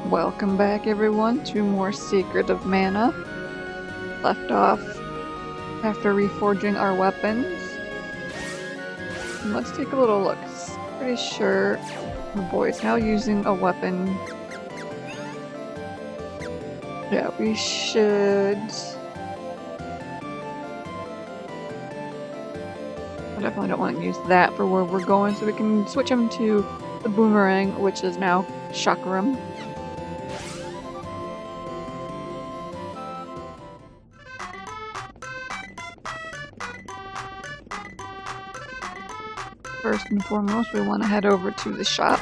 Welcome back everyone to more Secret of Mana. Left off after reforging our weapons. And let's take a little look. Pretty sure the boy's now using a weapon. Yeah, we should... I definitely don't want to use that for where we're going, so we can switch him to the boomerang, which is now chakram. First and foremost, we want to head over to the shop.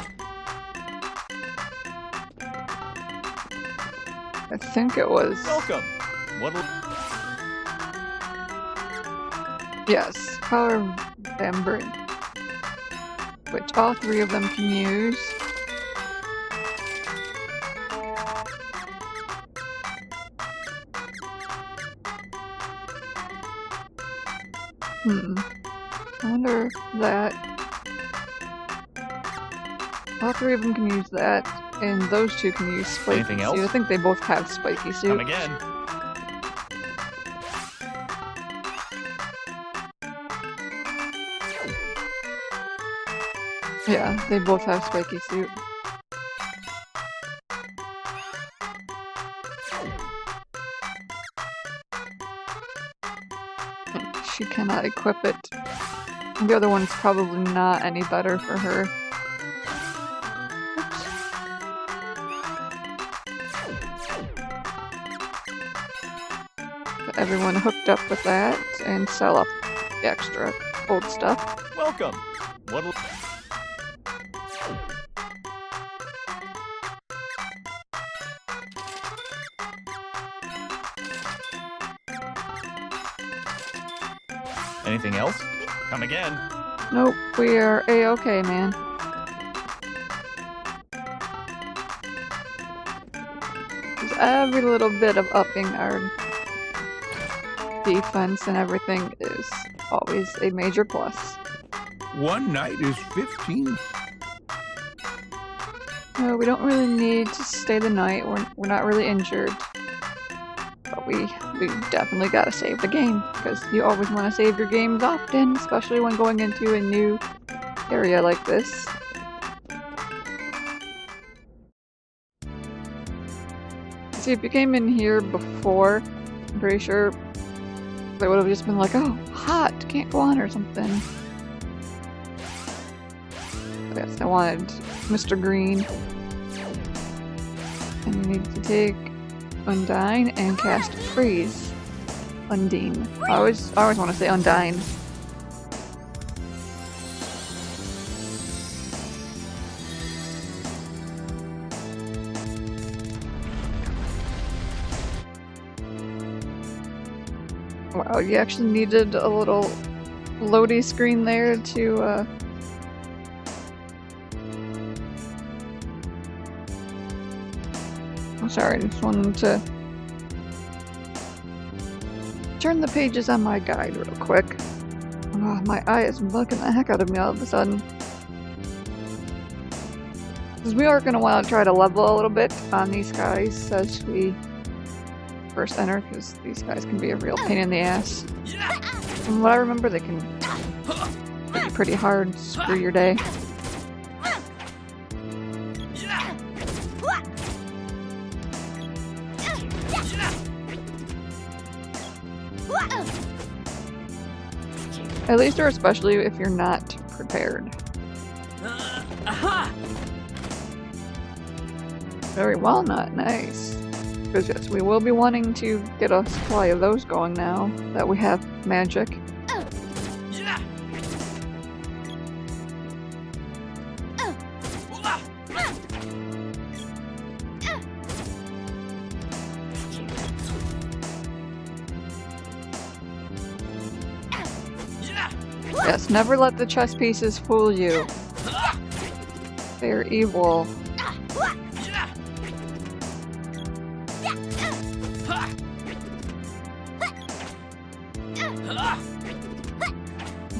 I think it was... Welcome! Yes, Power Vamber, which all three of them can use. I wonder if that... All three of them can use that, and those two can use spiky Anything suit. else? I think they both have spiky suit. Come again. Yeah, they both have spiky suit. She cannot equip it. The other one's probably not any better for her. Got everyone hooked up with that and sell up the extra old stuff. Welcome! Anything else? Come again. Nope, we are A-okay, man. Just every little bit of upping our defense and everything is always a major plus. One night is 15. No, we don't really need to stay the night. We're not really injured. But we definitely gotta save the game, because you always want to save your games often, especially when going into a new area like this. See, if you came in here before, I'm pretty sure they would have just been like, oh, hot, can't go on or something. But yes, I wanted Mr. Green. And you need to take Undyne and cast Freeze. Undine. I always want to say Undyne. Wow, you actually needed a little loady screen there to I'm sorry, I just wanted to turn the pages on my guide real quick. Oh, my eye is bugging the heck out of me all of a sudden. Because we are going to want to try to level a little bit on these guys as we first enter, because these guys can be a real pain in the ass. From what I remember, they can be pretty hard, screw your day. At least, or especially if you're not prepared. Very walnut, nice. Because yes, we will be wanting to get a supply of those going now that we have magic. Yes, never let the chess pieces fool you. They're evil.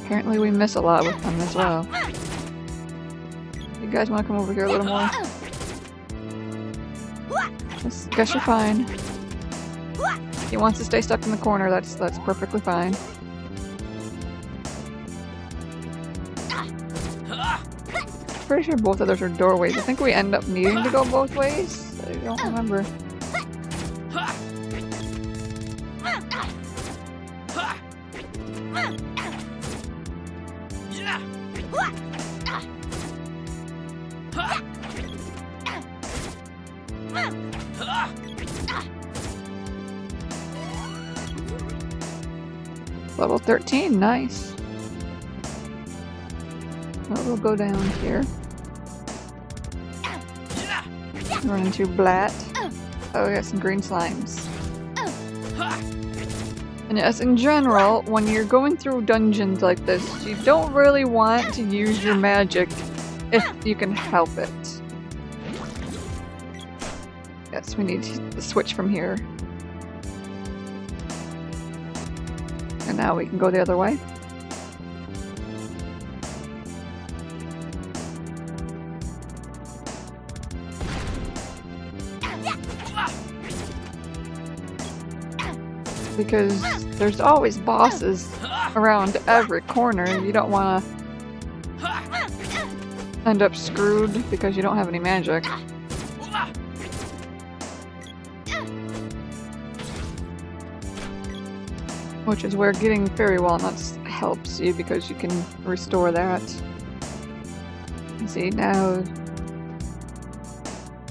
Apparently we miss a lot with them as well. You guys want to come over here a little more? Guess you're fine. He wants to stay stuck in the corner, that's perfectly fine. Pretty sure both others are doorways. I think we end up needing to go both ways. I don't remember. Level 13, nice. Well, we'll go down here. Run into Blat. Oh, we got some green slimes. And yes, in general, when you're going through dungeons like this, you don't really want to use your magic if you can help it. Yes, we need to switch from here. And now we can go the other way. Because there's always bosses around every corner. You don't want to end up screwed because you don't have any magic. Which is where getting fairy walnuts helps you because you can restore that. See, now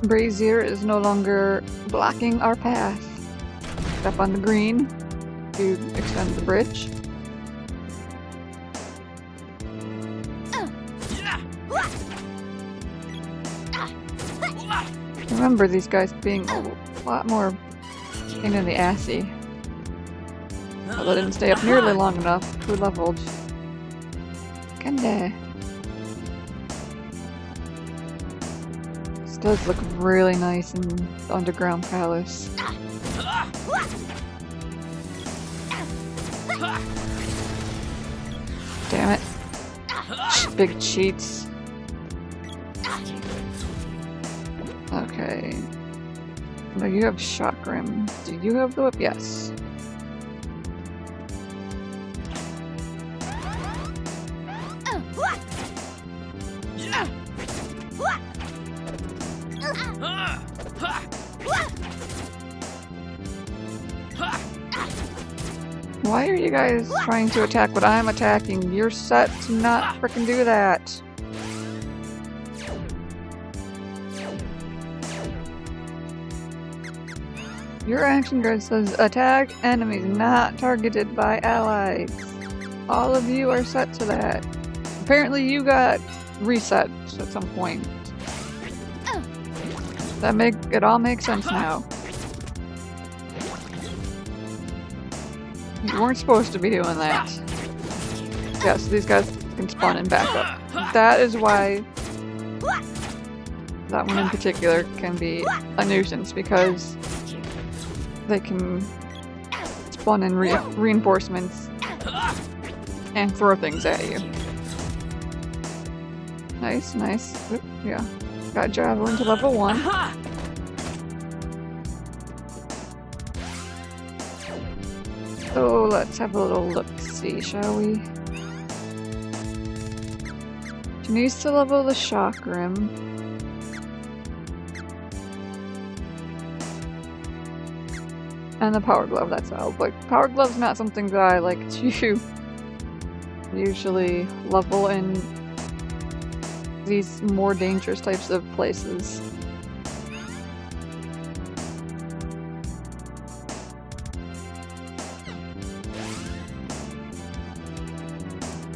Brazier is no longer blocking our path. Step on the green to extend the bridge. Remember these guys being a lot more pain in the assy. Well, I didn't stay up nearly long enough. We leveled. Kinda. This does look really nice in the underground palace. Damn it. Big cheats. Okay. No, you have Chakram. Do you have the whip? Yes. Why are you guys trying to attack what I'm attacking? You're set to not frickin' do that. Your action grid says attack enemies not targeted by allies. All of you are set to that. Apparently you got reset at some point. It all makes sense now. You weren't supposed to be doing that. Yeah, so these guys can spawn in back up. That is why that one in particular can be a nuisance, because they can spawn in reinforcements and throw things at you. Nice, nice. Oop, yeah. Got Javelin to level 1. So let's have a little look-see, shall we? She needs to level the Chakram. And the Power Glove, that's all. But Power Glove's not something that I like to usually level in these more dangerous types of places.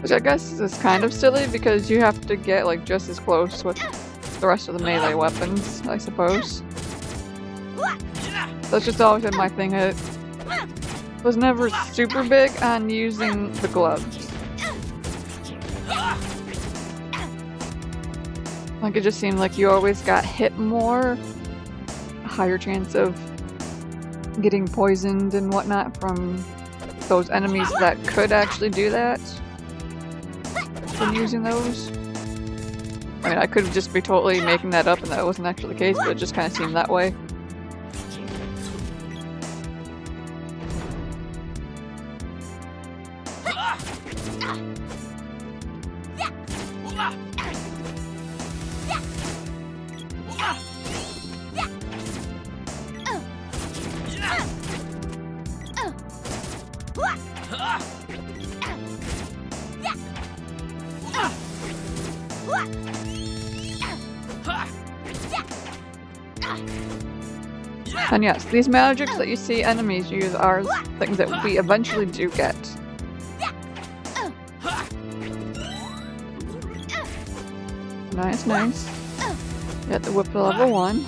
Which I guess is kind of silly because you have to get like just as close with the rest of the melee weapons, I suppose. That's just always been my thing. I was never super big on using the gloves. Like it just seemed like you always got hit more, a higher chance of getting poisoned and whatnot from those enemies that could actually do that. From using those. I mean, I could just be totally making that up and that wasn't actually the case, but it just kind of seemed that way. And yes, these magics that you see enemies use are things that we eventually do get. Nice, nice. Get the whip to level 1.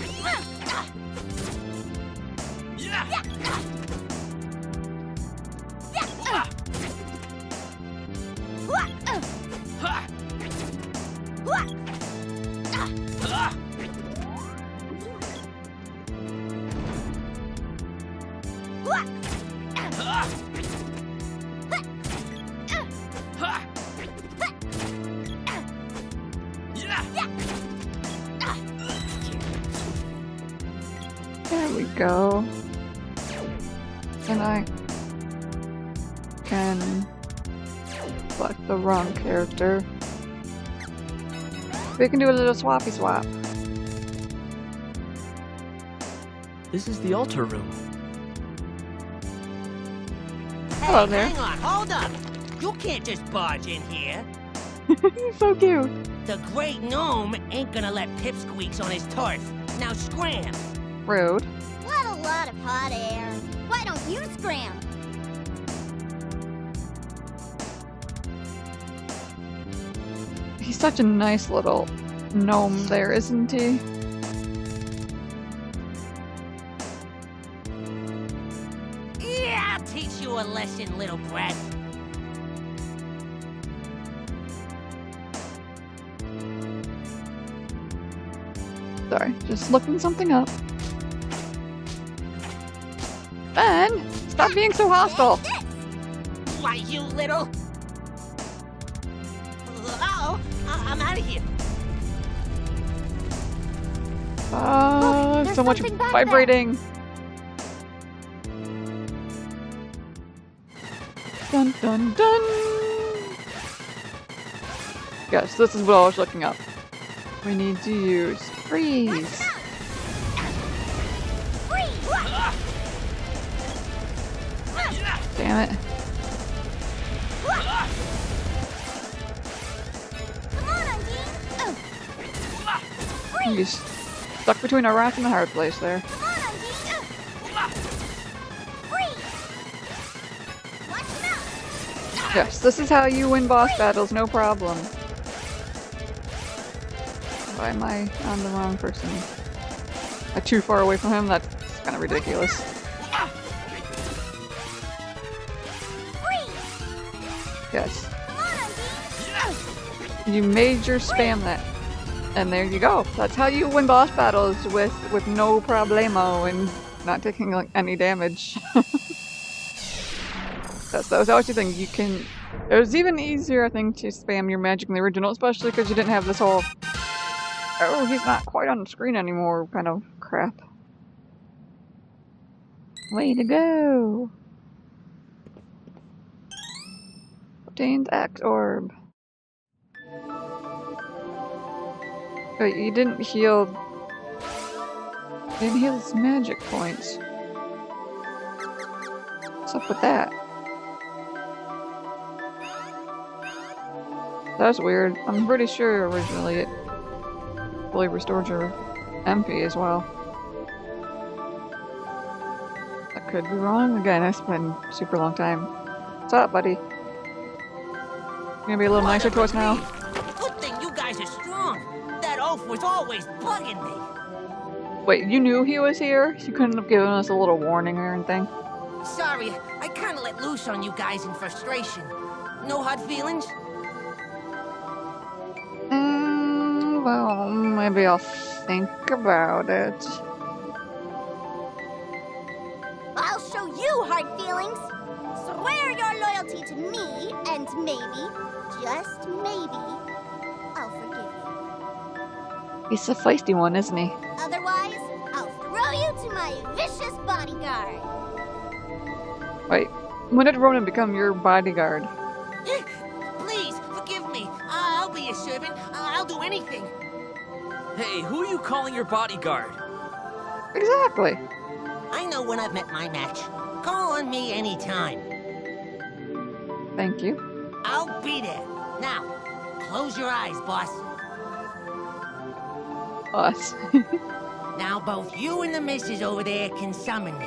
There we go. And I can select the wrong character. We can do a little swappy swap. This is the altar room. Hello there. Hang on, hold up. You can't just barge in here. He's so cute. The great gnome ain't gonna let pipsqueaks on his turf. Now scram. Rude. What a lot of hot air. Why don't you scram? He's such a nice little gnome there, isn't he? Yeah, I'll teach you a lesson, little brat. Sorry, just looking something up. Ben, stop being so hostile. Why, you little... Uh-oh, I'm out of here. there's So much something back vibrating. Dun dun dun. Yes, this is what I was looking up. We need to use freeze. Damn it. Come on, Undine. He's stuck between a rock and a hard place there. Come on, Undine. Freeze. Watch him out. Yes, this is how you win boss battles, no problem. Why am I on the wrong person? Am I too far away from him? That's kind of ridiculous. Yes. Come on, Undine. You major spam that. And there you go. That's how you win boss battles with no problemo and not taking like any damage. That was always the thing. You can. It was even easier, I think, to spam your magic in the original, especially because you didn't have this whole "oh, he's not quite on the screen anymore" kind of crap. Way to go! Obtained X Orb. Wait, you didn't heal. You didn't heal his magic points. What's up with that? That's weird. I'm pretty sure originally it fully restored your MP as well. I could be wrong. Again, it's been a super long time. What's up, buddy? You gonna be a little nicer to us now? Good thing you guys are strong. That oaf was always bugging me. Wait, you knew he was here? You couldn't have given us a little warning or anything? Sorry, I kind of let loose on you guys in frustration. No hard feelings? Well, maybe I'll think about it. I'll show you hard feelings. Swear your loyalty to me, and maybe, just maybe, I'll forgive you. He's a feisty one, isn't he? Otherwise, I'll throw you to my vicious bodyguard. Wait, when did Ronan become your bodyguard? Please, forgive me. I'll be your servant. I'll do anything. Hey, who are you calling your bodyguard? Exactly. I know when I've met my match. Call on me anytime. Thank you. I'll be there. Now, close your eyes, boss. Us. Now both you and the missus over there can summon me.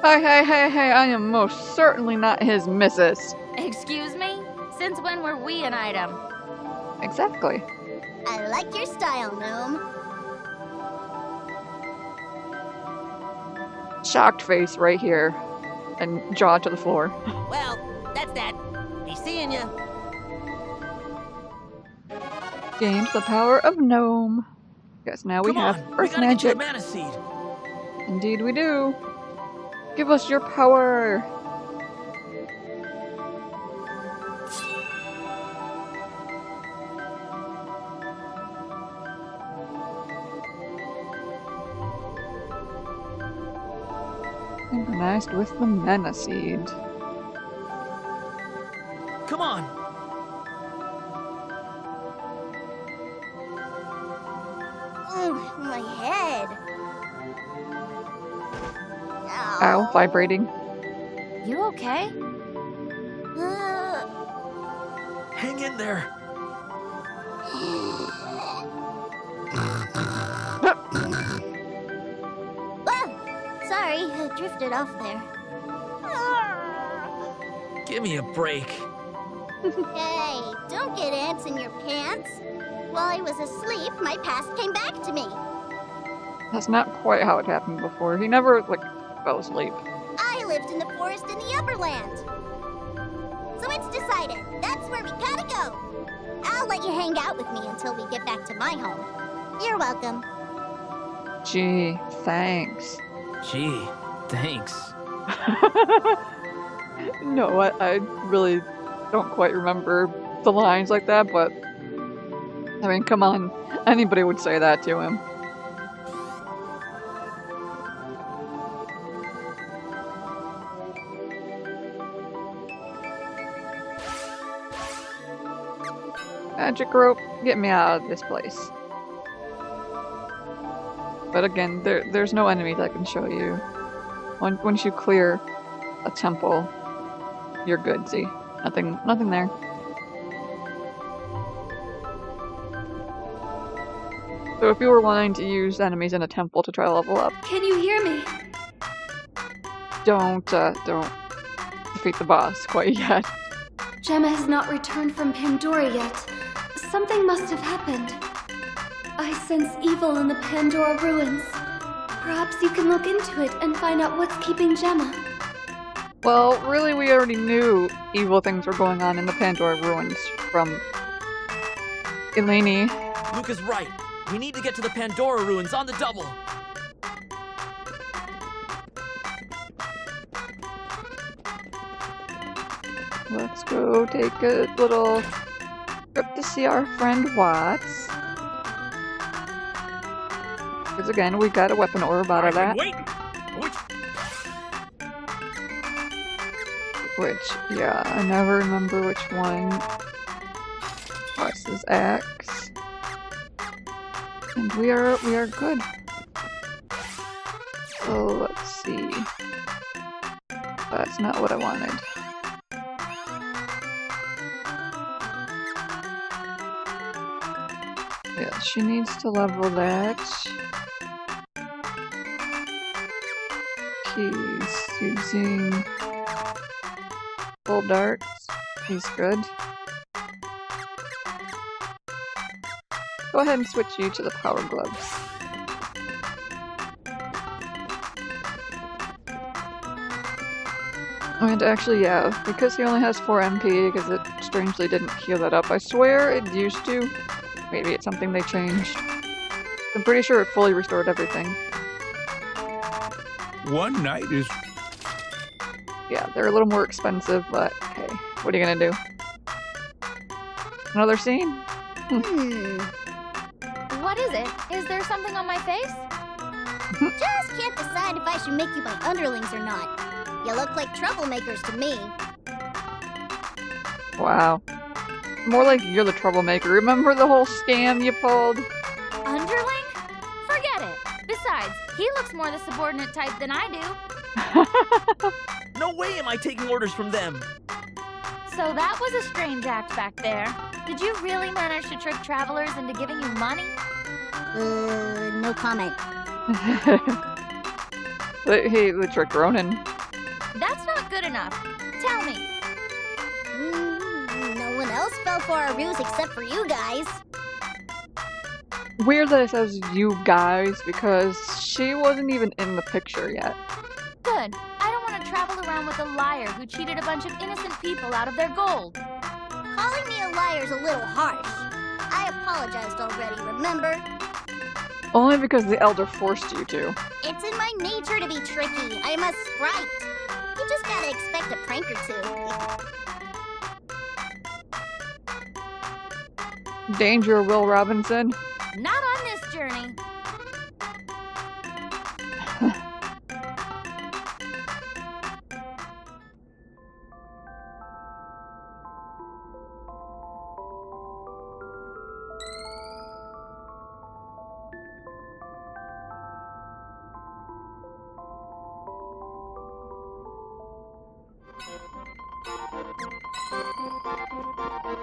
Hey, I am most certainly not his missus. Excuse me? Since when were we an item? Exactly. I like your style, Gnome. Shocked face right here. And jaw to the floor. Well, that's that. Be seeing ya. Gained the power of Gnome. Yes, now we Come have on, we Earth gotta get you magic. the mana seed. Indeed we do. Give us your power. Synchronized with the mana seed. Come on. My head. Ow, vibrating. You okay? Hang in there. Well, sorry, I drifted off there. Give me a break. Hey, don't get ants in your pants. While I was asleep, my past came back to me. That's not quite how it happened before. He never, like, fell asleep. I lived in the forest in the Upperland. So it's decided. That's where we gotta go. I'll let you hang out with me until we get back to my home. You're welcome. Gee, thanks. Gee, thanks. No, I really don't quite remember the lines like that, but I mean, come on. Anybody would say that to him. Magic rope, get me out of this place. But again, there's no enemies I can show you. Once you clear a temple, you're good, see? Nothing there. So if you were wanting to use enemies in a temple to try to level up, Can you hear me? don't defeat the boss quite yet. Gemma has not returned from Pandora yet. Something must have happened. I sense evil in the Pandora ruins. Perhaps you can look into it and find out what's keeping Gemma. Well, really, we already knew evil things were going on in the Pandora ruins from Eleni. Luke is right. We need to get to the Pandora ruins on the double. Let's go take a little trip to see our friend Watts. Because again, we got a weapon orb out of that. Which, yeah, I never remember which one. Watts' axe. And we are good. So let's see. That's not what I wanted. Yeah, she needs to level that. She's using full darts. He's good. Go ahead and switch you to the power gloves. And actually, yeah, because he only has 4 MP, because it strangely didn't heal that up. I swear it used to. Maybe it's something they changed. I'm pretty sure it fully restored everything. One night is Yeah, they're a little more expensive, but hey, what are you gonna do? Another scene? What What is it? Is there something on my face? Just can't decide if I should make you my underlings or not. You look like troublemakers to me. Wow. More like you're the troublemaker. Remember the whole scam you pulled? Underling? Forget it. Besides, he looks more the subordinate type than I do. No way am I taking orders from them. So that was a strange act back there. Did you really manage to trick travelers into giving you money? No comment. Hey, the trick Ronin. That's not good enough. Tell me. No one else fell for our ruse except for you guys. Weird that it says you guys, because she wasn't even in the picture yet. Good. I don't want to travel around with a liar who cheated a bunch of innocent people out of their gold. Calling me a liar's a little harsh. I apologized already, remember? Only because the Elder forced you to. It's in my nature to be tricky. I'm a sprite. You just gotta expect a prank or two. Danger, Will Robinson. Not on this journey.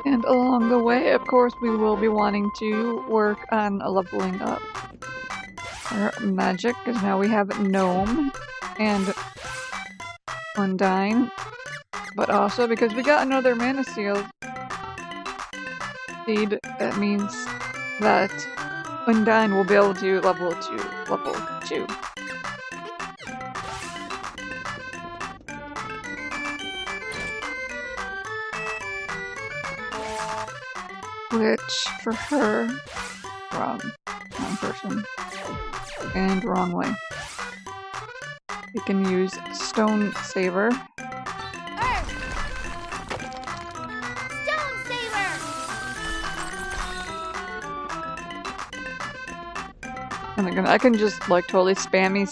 And along the way, of course, we will be wanting to work on leveling up our magic, because now we have Gnome and Undine, but also because we got another Mana Seal seed, that means that Undine will be able to level to level 2. Which, for her, wrong person, and wrong way. We can use Stone Saver. Stone Saber! And I can just like totally spam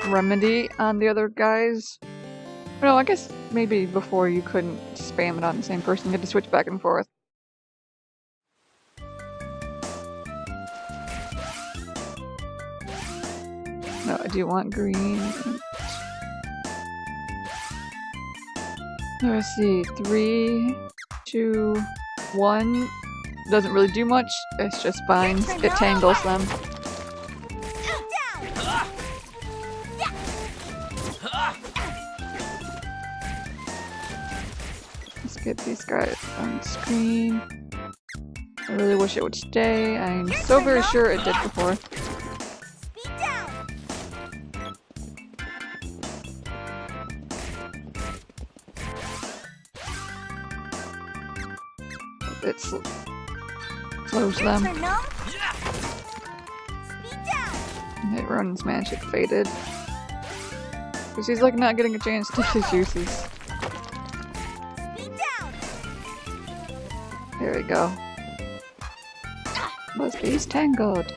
Remedy on the other guys. No, I guess maybe before you couldn't spam it on the same person. You had to switch back and forth. No, I do want green. Let's see, 3, 2, 1. Doesn't really do much. It's just binds. It tangles them. Let's get these guys on screen. I really wish it would stay. I'm so very sure it did before. It slows them. It runs magic faded. Because he's like not getting a chance to use his uses. There we go. Must be he's tangled.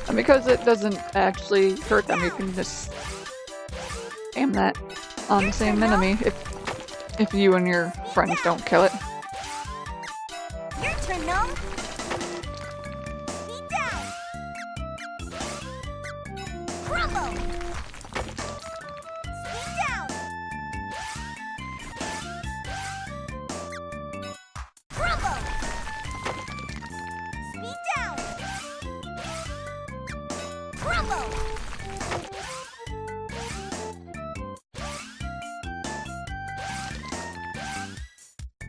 And because it doesn't actually hurt them, you can just aim that on the same enemy if you and your friends don't kill it. Your turn, Gnome. Speed down. Crumble. Speed down. Crumble. Speed down. Crumble.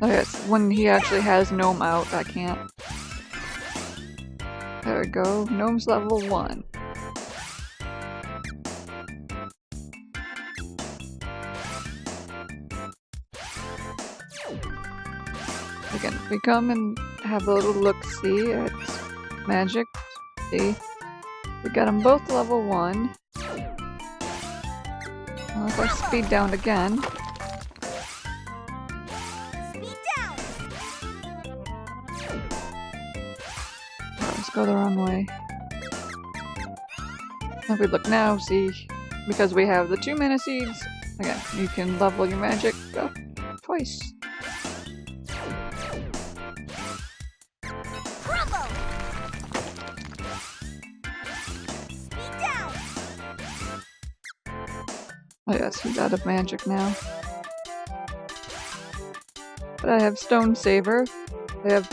Okay, so when he actually has Gnome out, I can't. There we go. Gnome's level 1. Again, we come and have a little look-see at magic. See, we got them both level 1. If I speed down again. Speed down. Let's go the wrong way. If we look now, see, because we have the 2 mana seeds, again, you can level your magic up twice. Crumble. Speed down. Oh yes, he's out of magic now. But I have Stone Saber. I have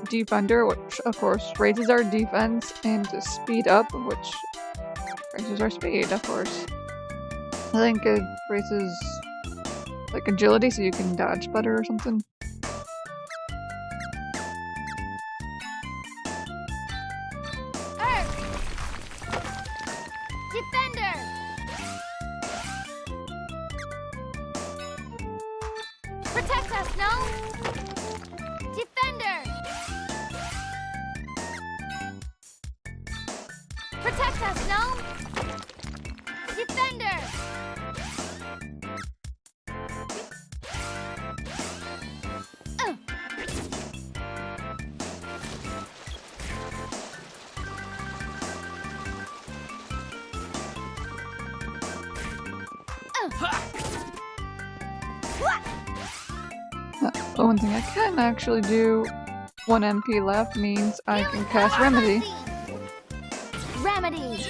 Defender, which of course raises our defense, and Speed Up, which raises our speed, of course. I think it raises like agility, so you can dodge better or something. Earth! Defender! Protect us, Gnome! Defender! Protect us, Gnome! Defender! The one thing I can actually do, 1 MP left, means I can cast Remedy. Remedy!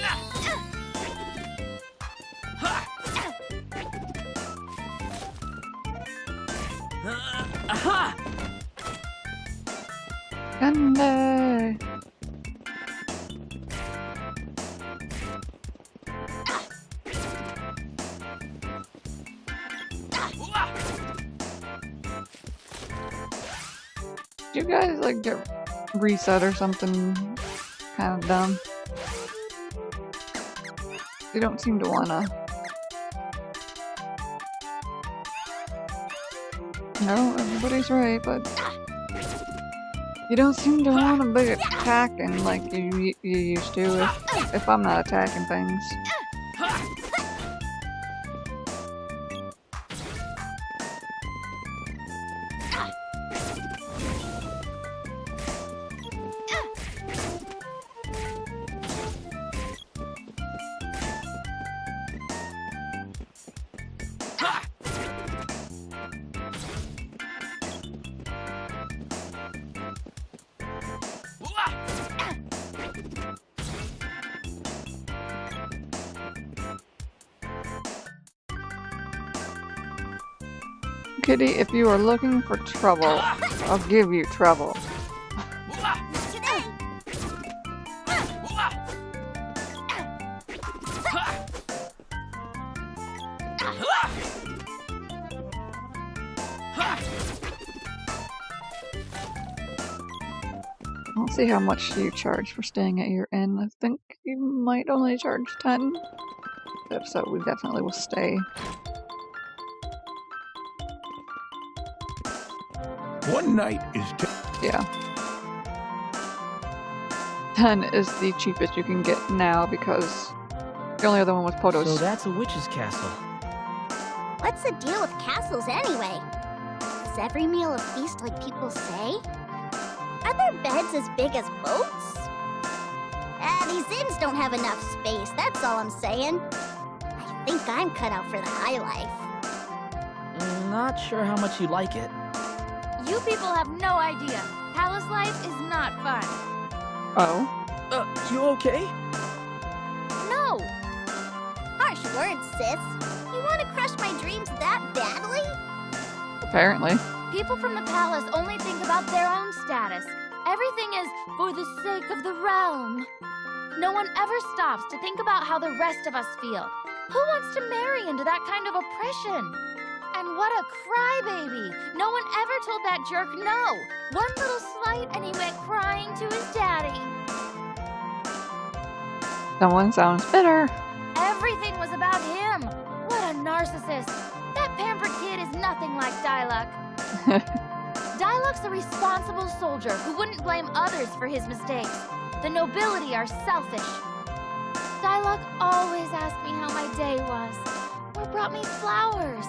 Aha! And do you guys like get reset or something? Kind of dumb. You don't seem to wanna. No, everybody's right, but you don't seem to want to be attacking like you used to if I'm not attacking things. Kitty, if you are looking for trouble, I'll give you trouble. Today. I'll see how much you charge for staying at your inn. I think you might only charge 10. If so, we definitely will stay. 1 night is Yeah. 10 is the cheapest you can get now because the only other one was Potos. So that's a witch's castle. What's the deal with castles anyway? Is every meal a feast like people say? Are there beds as big as boats? These inns don't have enough space, that's all I'm saying. I think I'm cut out for the high life. Not sure how much you like it. You people have no idea. Palace life is not fun. Oh. You okay? No! Harsh words, sis. You want to crush my dreams that badly? Apparently. People from the palace only think about their own status. Everything is for the sake of the realm. No one ever stops to think about how the rest of us feel. Who wants to marry into that kind of oppression? And what a crybaby! No one ever told that jerk no. One little slight and he went crying to his daddy. Someone sounds bitter. Everything was about him. What a narcissist. That pampered kid is nothing like Diluc. Diluc Dialogue's a responsible soldier who wouldn't blame others for his mistakes. The nobility are selfish. Dialogue always asked me how my day was, or brought me flowers.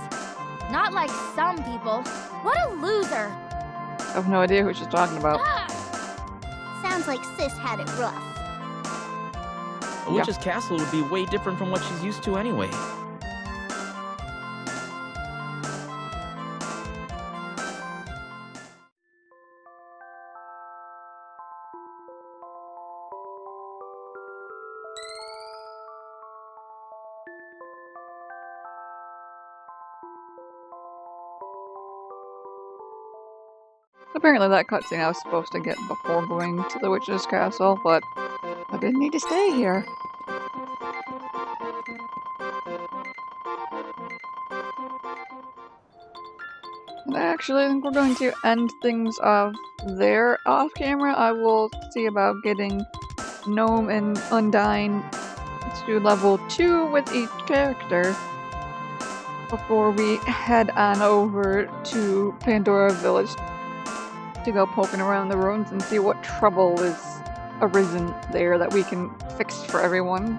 Not like some people. What a loser! I have no idea who she's talking about. Sounds like Sis had it rough. A witch's castle would be way different from what she's used to anyway. Apparently that cutscene I was supposed to get before going to the witch's castle, but I didn't need to stay here. And actually, I think we're going to end things off there. Off camera, I will see about getting Gnome and Undyne to level 2 with each character before we head on over to Pandora Village to go poking around the ruins and see what trouble is arisen there that we can fix for everyone.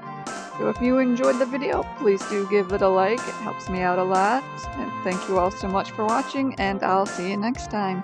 So if you enjoyed the video, please do give it a like, it helps me out a lot. And thank you all so much for watching, and I'll see you next time.